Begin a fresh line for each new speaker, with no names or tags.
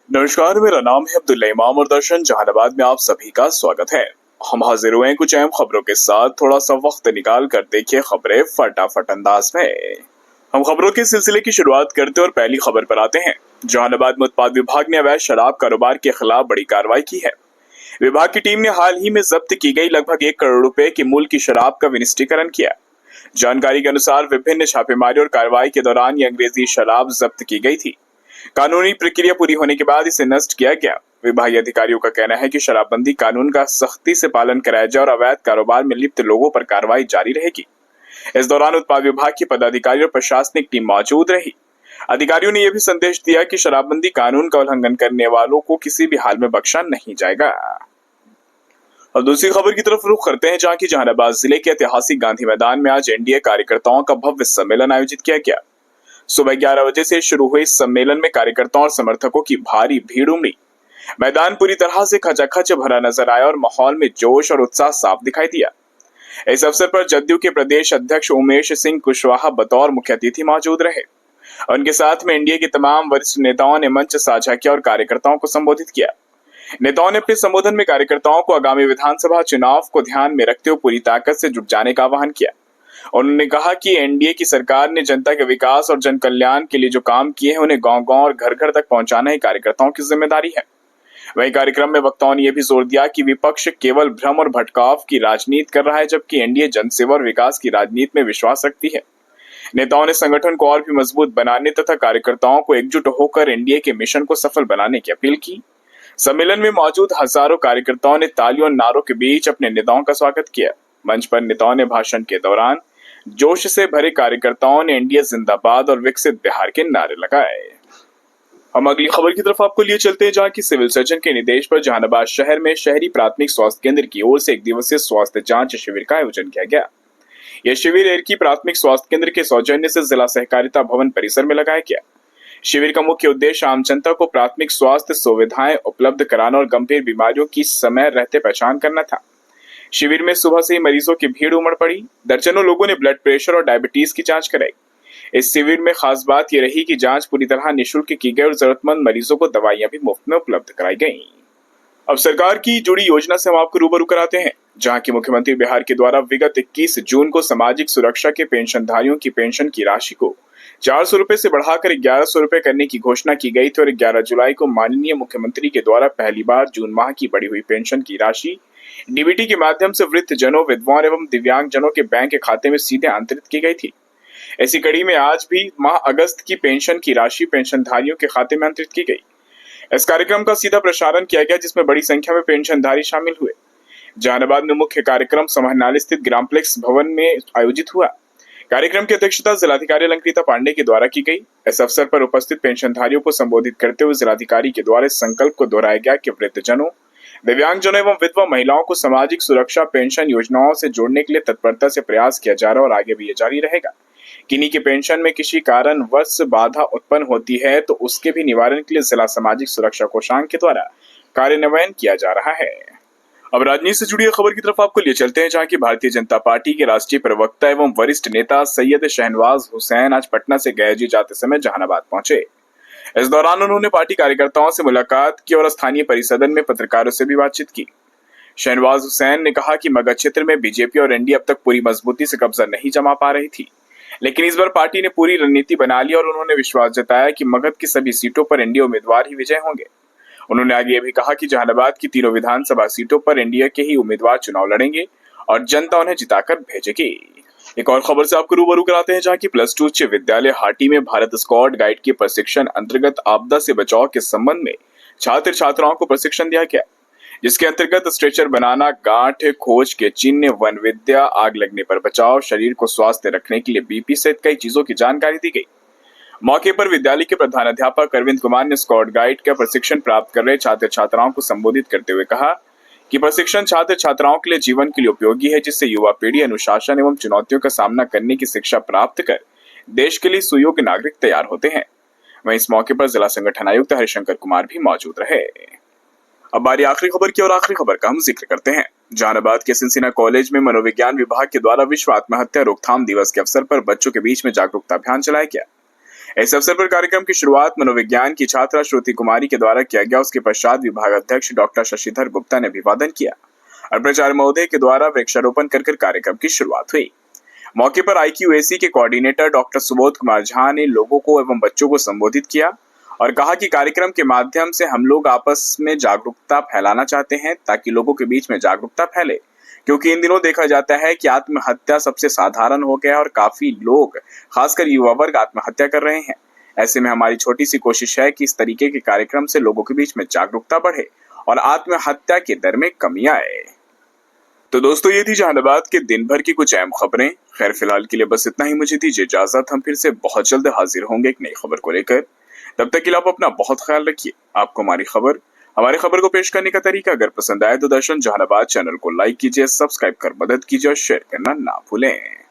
नमस्कार, मेरा नाम है अब्दुल्ला इमाम और दर्शन जहानाबाद में आप सभी का स्वागत है। हम हाजिर हुए हैं कुछ अहम खबरों के साथ। थोड़ा सा वक्त निकाल कर देखिए खबरें फटाफट अंदाज में। हम खबरों के सिलसिले की शुरुआत करते और पहली खबर पर आते हैं। जहानाबाद में उत्पाद विभाग ने अवैध शराब कारोबार के खिलाफ बड़ी कार्रवाई की है। विभाग की टीम ने हाल ही में जब्त की गई लगभग 1 करोड़ रुपए की मूल्य की शराब का विनिष्टीकरण किया। जानकारी के अनुसार विभिन्न छापेमारी और कार्रवाई के दौरान ये अंग्रेजी शराब जब्त की गई थी। कानूनी प्रक्रिया पूरी होने के बाद इसे नष्ट किया गया। विभागीय अधिकारियों का कहना है कि शराबबंदी कानून का सख्ती से पालन कराया जाए और अवैध कारोबार में लिप्त लोगों पर कार्रवाई जारी रहेगी। इस दौरान उत्पाद विभाग की पदाधिकारी और प्रशासनिक टीम मौजूद रही। अधिकारियों ने यह भी संदेश दिया कि शराबबंदी कानून का उल्लंघन करने वालों को किसी भी हाल में बख्शा नहीं जाएगा। और दूसरी खबर की तरफ रुख करते हैं, जहां की जहानाबाद जिले के ऐतिहासिक गांधी मैदान में आज एनडीए कार्यकर्ताओं का भव्य सम्मेलन आयोजित किया गया। सुबह 11 बजे से शुरू हुए इस सम्मेलन में कार्यकर्ताओं और समर्थकों की भारी भीड़ उमड़ी। मैदान पूरी तरह से खचाखच भरा नजर आया और माहौल में जोश और उत्साह साफ दिखाई दिया। इस अवसर पर जदयू के प्रदेश अध्यक्ष उमेश सिंह कुशवाहा बतौर मुख्य अतिथि मौजूद रहे। उनके साथ में एनडीए के तमाम वरिष्ठ नेताओं ने मंच साझा किया और कार्यकर्ताओं को संबोधित किया। नेताओं ने अपने संबोधन में कार्यकर्ताओं को आगामी विधानसभा चुनाव को ध्यान में रखते हुए पूरी ताकत से जुट जाने का आह्वान किया। उन्होंने कहा कि एनडीए की सरकार ने जनता के विकास और जन कल्याण के लिए जो काम किए हैं उन्हें गांव-गांव और घर-घर तक पहुंचाना ही कार्यकर्ताओं की जिम्मेदारी है। वहीं कार्यक्रम में वक्ताओं ने यह भी जोर दिया कि विपक्ष केवल भ्रम और भटकाव की राजनीति कर रहा है, जबकि एनडीए जनसेवा और विकास की राजनीति में विश्वास रखती है। नेताओं ने संगठन को और भी मजबूत बनाने तथा कार्यकर्ताओं को एकजुट होकर एनडीए के मिशन को सफल बनाने की अपील की। सम्मेलन में मौजूद हजारों कार्यकर्ताओं ने तालियों और नारों के बीच अपने नेताओं का स्वागत किया। मंच पर नेताओं ने भाषण के दौरान जोश से भरे कार्यकर्ताओं ने एनडीए जिंदाबाद और विकसित बिहार के नारे लगाए। हम अगली खबर की तरफ आपको लिए चलते हैं, जहां की सिविल सर्जन के निर्देश पर जहानाबाद शहर में शहरी प्राथमिक स्वास्थ्य केंद्र की ओर से 1 दिवसीय स्वास्थ्य जांच शिविर का आयोजन किया गया। यह शिविर एरकी प्राथमिक स्वास्थ्य केंद्र के सौजन्य से जिला सहकारिता भवन परिसर में लगाया गया। शिविर का मुख्य उद्देश्य आम जनता को प्राथमिक स्वास्थ्य सुविधाएं उपलब्ध कराना और गंभीर बीमारियों की समय रहते पहचान करना था। शिविर में सुबह से ही मरीजों की भीड़ उमड़ पड़ी। दर्जनों लोगों ने ब्लड प्रेशर और डायबिटीज की जांच कराई। इस शिविर में खास बात यह रही कि जांच पूरी तरह निःशुल्क की गई और जरूरतमंद मरीजों को दवाइयां भी मुफ्त में उपलब्ध कराई गईं। अब सरकार की जुड़ी योजना से हम आपको रूबरू कराते हैं, जहां की मुख्यमंत्री बिहार के द्वारा विगत 21 जून को सामाजिक सुरक्षा के पेंशनधारियों की पेंशन की राशि को 400 रुपए से बढ़ाकर 1100 रुपए करने की घोषणा की गई थी और 11 जुलाई को माननीय मुख्यमंत्री के द्वारा पहली बार जून माह की बढ़ी हुई पेंशन की राशि डीबीटी के माध्यम से वृद्ध जनों, विधवाओं एवं दिव्यांग जनों के बैंक के खाते में सीधे अंतरित की गई थी। ऐसी कड़ी में आज भी माह अगस्त की पेंशन की राशि पेंशनधारियों के खाते में अंतरित की गई। इस कार्यक्रम का सीधा प्रसारण किया गया, जिसमें बड़ी संख्या में पेंशनधारी शामिल हुए। जहानाबाद में मुख्य कार्यक्रम समाहरणालय स्थित ग्रामप्लेक्स भवन में आयोजित हुआ। कार्यक्रम की अध्यक्षता जिलाधिकारी अलंकृता पांडे के द्वारा की गई। इस अवसर पर उपस्थित पेंशनधारियों को संबोधित करते हुए जिलाधिकारी के द्वारा इस संकल्प को दोहराया गया कि वृद्धजनों, दिव्यांगजनों एवं विधवा महिलाओं को सामाजिक सुरक्षा पेंशन योजनाओं से जोड़ने के लिए तत्परता से प्रयास किया जा रहा है और आगे भी ये जारी रहेगा। किन्हीं की पेंशन में किसी कारणवश बाधा उत्पन्न होती है तो उसके भी निवारण के लिए जिला सामाजिक सुरक्षा कोषांग के द्वारा कार्यान्वयन किया जा रहा है। अब राजनीति से जुड़ी खबर की तरफ आपको लिए चलते हैं, जहां की भारतीय जनता पार्टी के राष्ट्रीय प्रवक्ता एवं वरिष्ठ नेता सैयद शहनवाज हुसैन आज पटना से गयाजी जाते समय जहानाबाद पहुंचे। इस दौरान उन्होंने पार्टी कार्यकर्ताओं से मुलाकात की और स्थानीय परिसदन में पत्रकारों से भी बातचीत की। शहनवाज हुसैन ने कहा कि मगध क्षेत्र में बीजेपी और एनडीए अब तक पूरी मजबूती से कब्जा नहीं जमा पा रही थी, लेकिन इस बार पार्टी ने पूरी रणनीति बना ली और उन्होंने विश्वास जताया कि मगध की सभी सीटों पर एनडीए उम्मीदवार ही विजय होंगे। उन्होंने आगे ये भी कहा कि जहानाबाद की तीनों विधानसभा सीटों पर एनडीए के ही उम्मीदवार चुनाव लड़ेंगे और जनता उन्हें जिताकर भेजेगी। एक और खबर से आपको रूबरू कराते हैं, जहां की +2 उच्च विद्यालय हाटी में भारत स्काउट गाइड के प्रशिक्षण अंतर्गत आपदा से बचाव के संबंध में छात्र छात्राओं को प्रशिक्षण दिया गया, जिसके अंतर्गत स्ट्रेचर बनाना, गांठ खोज के चिन्ह, वन विद्या, आग लगने पर बचाव, शरीर को स्वस्थ रखने के लिए बीपी सहित कई चीजों की जानकारी दी गई। मौके पर विद्यालय के प्रधानाध्यापक अरविंद कुमार ने स्काउट गाइड का प्रशिक्षण प्राप्त कर रहे छात्र छात्राओं को संबोधित करते हुए कहा कि प्रशिक्षण छात्र छात्राओं के लिए जीवन के लिए उपयोगी है, जिससे युवा पीढ़ी अनुशासन एवं चुनौतियों का सामना करने की शिक्षा प्राप्त कर देश के लिए सुयोग्य नागरिक तैयार होते हैं। वहीं इस मौके पर जिला संगठन आयुक्त हरिशंकर कुमार भी मौजूद रहे। अब बारी आखिरी खबर की और आखिरी खबर का हम जिक्र करते हैं। जहानाबाद के सिंसिना कॉलेज में मनोविज्ञान विभाग के द्वारा विश्व आत्महत्या रोकथाम दिवस के अवसर पर बच्चों के बीच में जागरूकता अभियान चलाया गया। इस अवसर पर कार्यक्रम की शुरुआत मनोविज्ञान की छात्रा श्रुति कुमारी के द्वारा किया गया। उसके पश्चात विभाग अध्यक्ष डॉक्टर शशिधर गुप्ता ने अभिवादन किया और प्राचार्य महोदय के द्वारा वृक्षारोपण कर कार्यक्रम की शुरुआत हुई। मौके पर IQAC के कोऑर्डिनेटर डॉक्टर सुबोध कुमार झा ने लोगों को एवं बच्चों को संबोधित किया और कहा कि कार्यक्रम के माध्यम से हम लोग आपस में जागरूकता फैलाना चाहते हैं ताकि लोगों के बीच में जागरूकता फैले, क्योंकि इन दिनों देखा जाता है कि आत्महत्या सबसे साधारण हो गया है और काफी लोग खासकर युवा वर्ग आत्महत्या कर रहे हैं। ऐसे में हमारी छोटी सी कोशिश है कि इस तरीके के कार्यक्रम से लोगों के बीच में जागरूकता बढ़े और आत्महत्या की दर में कमी आए। तो दोस्तों, ये थी जहानाबाद के दिन भर की कुछ अहम खबरें। खैर फिलहाल के लिए बस इतना ही, मुझे दीजिए इजाजत। हम फिर से बहुत जल्द हाजिर होंगे एक नई खबर को लेकर। तब तक के लिए आप अपना बहुत ख्याल रखिए। आपको हमारी खबर को पेश करने का तरीका अगर पसंद आए तो दर्शन जहानाबाद चैनल को लाइक कीजिए, सब्सक्राइब कर मदद कीजिए और शेयर करना ना भूलें।